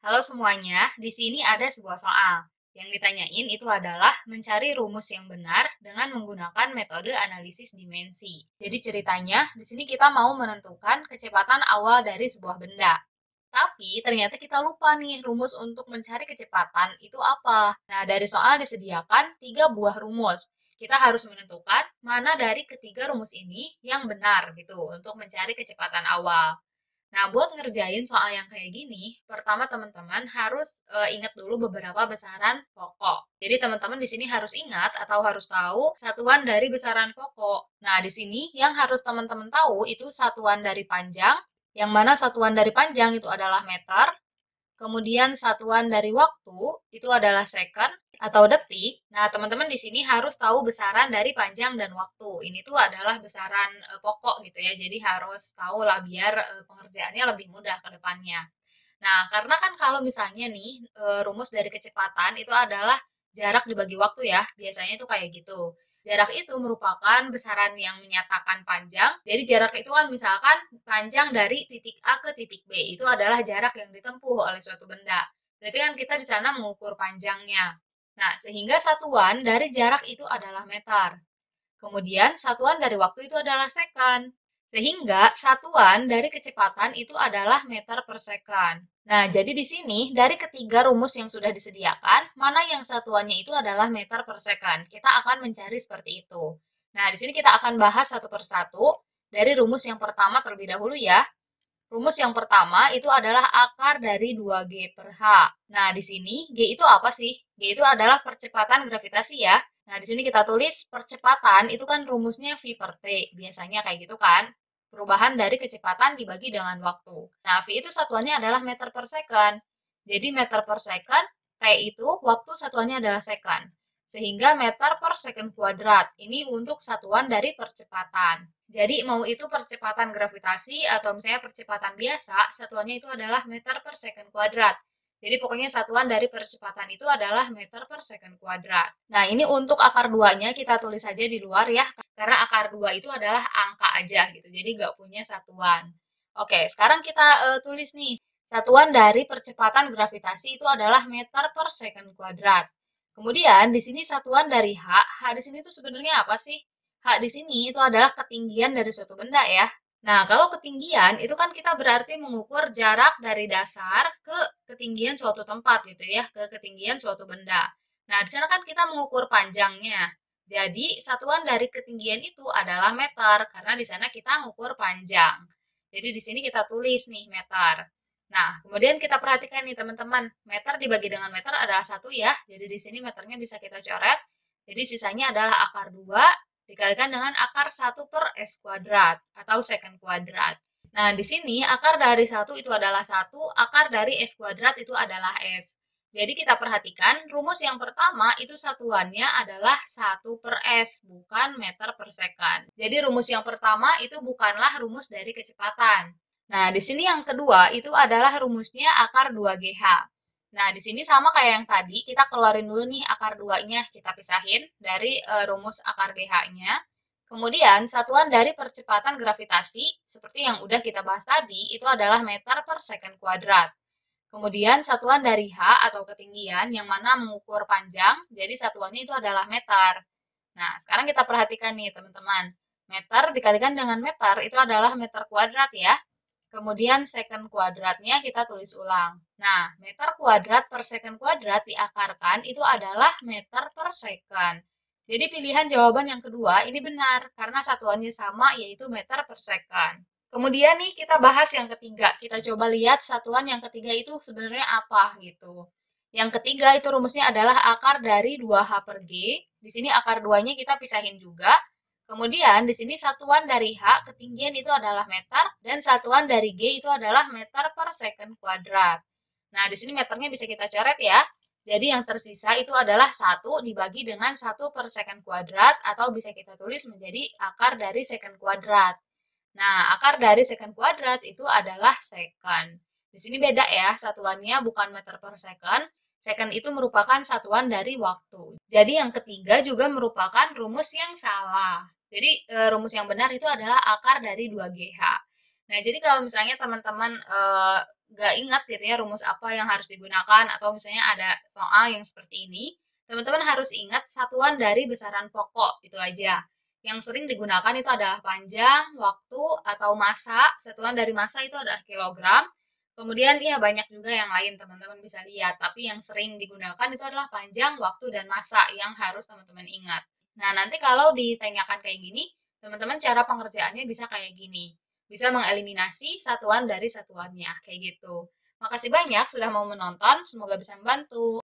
Halo semuanya, di sini ada sebuah soal. Yang ditanyain itu adalah mencari rumus yang benar dengan menggunakan metode analisis dimensi. Jadi ceritanya, di sini kita mau menentukan kecepatan awal dari sebuah benda. Tapi ternyata kita lupa nih rumus untuk mencari kecepatan itu apa. Nah, dari soal disediakan 3 buah rumus. Kita harus menentukan mana dari ketiga rumus ini yang benar gitu untuk mencari kecepatan awal. Nah, buat ngerjain soal yang kayak gini, pertama teman-teman harus ingat dulu beberapa besaran pokok. Jadi teman-teman di sini harus ingat atau harus tahu satuan dari besaran pokok. Nah, di sini yang harus teman-teman tahu itu satuan dari panjang, yang mana satuan dari panjang itu adalah meter. Kemudian satuan dari waktu itu adalah second atau detik. Nah, teman-teman di sini harus tahu besaran dari panjang dan waktu. Ini tuh adalah besaran pokok gitu ya. Jadi harus tahu lah biar pengerjaannya lebih mudah ke depannya. Nah, karena kan kalau misalnya nih rumus dari kecepatan itu adalah jarak dibagi waktu ya. Biasanya itu kayak gitu. Jarak itu merupakan besaran yang menyatakan panjang. Jadi jarak itu kan misalkan panjang dari titik A ke titik B itu adalah jarak yang ditempuh oleh suatu benda. Berarti kan kita di sana mengukur panjangnya. Nah, sehingga satuan dari jarak itu adalah meter. Kemudian satuan dari waktu itu adalah second. Sehingga satuan dari kecepatan itu adalah meter per second. Nah, jadi di sini dari ketiga rumus yang sudah disediakan, mana yang satuannya itu adalah meter per second. Kita akan mencari seperti itu. Nah, di sini kita akan bahas satu persatu dari rumus yang pertama terlebih dahulu ya. Rumus yang pertama itu adalah akar dari 2G per H. Nah, di sini G itu apa sih? G itu adalah percepatan gravitasi ya. Nah, di sini kita tulis percepatan itu kan rumusnya V per T. Biasanya kayak gitu kan. Perubahan dari kecepatan dibagi dengan waktu. Nah, V itu satuannya adalah meter per second. Jadi meter per second kayak itu, waktu satuannya adalah second. Sehingga meter per second kuadrat. Ini untuk satuan dari percepatan. Jadi mau itu percepatan gravitasi atau misalnya percepatan biasa, satuannya itu adalah meter per second kuadrat. Jadi pokoknya satuan dari percepatan itu adalah meter per second kuadrat. Nah, ini untuk akar 2-nya kita tulis saja di luar ya, karena akar 2 itu adalah angka aja gitu, jadi nggak punya satuan. Oke, sekarang kita tulis nih, satuan dari percepatan gravitasi itu adalah meter per second kuadrat. Kemudian di sini satuan dari H, H di sini tuh sebenarnya apa sih? H di sini itu adalah ketinggian dari suatu benda ya. Nah, kalau ketinggian itu kan kita berarti mengukur jarak dari dasar ke ketinggian suatu tempat gitu ya, ke ketinggian suatu benda. Nah, di sana kan kita mengukur panjangnya. Jadi, satuan dari ketinggian itu adalah meter karena di sana kita mengukur panjang. Jadi di sini kita tulis nih meter. Nah, kemudian kita perhatikan nih teman-teman, meter dibagi dengan meter adalah 1 ya. Jadi di sini meternya bisa kita coret. Jadi sisanya adalah akar 2 dikalikan dengan akar 1 per S kuadrat atau second kuadrat. Nah, di sini akar dari 1 itu adalah 1, akar dari S kuadrat itu adalah S. Jadi kita perhatikan rumus yang pertama itu satuannya adalah 1 per S, bukan meter per second. Jadi rumus yang pertama itu bukanlah rumus dari kecepatan. Nah, di sini yang kedua itu adalah rumusnya akar 2GH. Nah, di sini sama kayak yang tadi, kita keluarin dulu nih akar 2-nya, kita pisahin dari rumus akar GH-nya. Kemudian, satuan dari percepatan gravitasi, seperti yang udah kita bahas tadi, itu adalah meter per second kuadrat. Kemudian, satuan dari H atau ketinggian, yang mana mengukur panjang, jadi satuannya itu adalah meter. Nah, sekarang kita perhatikan nih, teman-teman. Meter dikalikan dengan meter, itu adalah meter kuadrat ya. Kemudian second kuadratnya kita tulis ulang. Nah, meter kuadrat per second kuadrat diakarkan itu adalah meter per second. Jadi pilihan jawaban yang kedua ini benar, karena satuannya sama yaitu meter per second. Kemudian nih kita bahas yang ketiga. Kita coba lihat satuan yang ketiga itu sebenarnya apa gitu. Yang ketiga itu rumusnya adalah akar dari 2H per G. Di sini akar 2-nya kita pisahin juga. Kemudian di sini satuan dari H, ketinggian itu adalah meter, dan satuan dari G itu adalah meter per second kuadrat. Nah, di sini meternya bisa kita coret ya. Jadi yang tersisa itu adalah 1 dibagi dengan 1 per second kuadrat, atau bisa kita tulis menjadi akar dari second kuadrat. Nah, akar dari second kuadrat itu adalah second. Di sini beda ya, satuannya bukan meter per second. Second itu merupakan satuan dari waktu. Jadi yang ketiga juga merupakan rumus yang salah. Jadi rumus yang benar itu adalah akar dari 2GH. Nah, jadi kalau misalnya teman-teman nggak ingat gitu ya rumus apa yang harus digunakan atau misalnya ada soal yang seperti ini, teman-teman harus ingat satuan dari besaran pokok, itu aja. Yang sering digunakan itu adalah panjang, waktu, atau massa. Satuan dari massa itu adalah kilogram. Kemudian ya banyak juga yang lain teman-teman bisa lihat, tapi yang sering digunakan itu adalah panjang, waktu, dan massa yang harus teman-teman ingat. Nah, nanti kalau ditanyakan kayak gini, teman-teman cara pengerjaannya bisa kayak gini. Bisa mengeliminasi satuan dari satuannya, kayak gitu. Makasih banyak sudah mau menonton, semoga bisa membantu.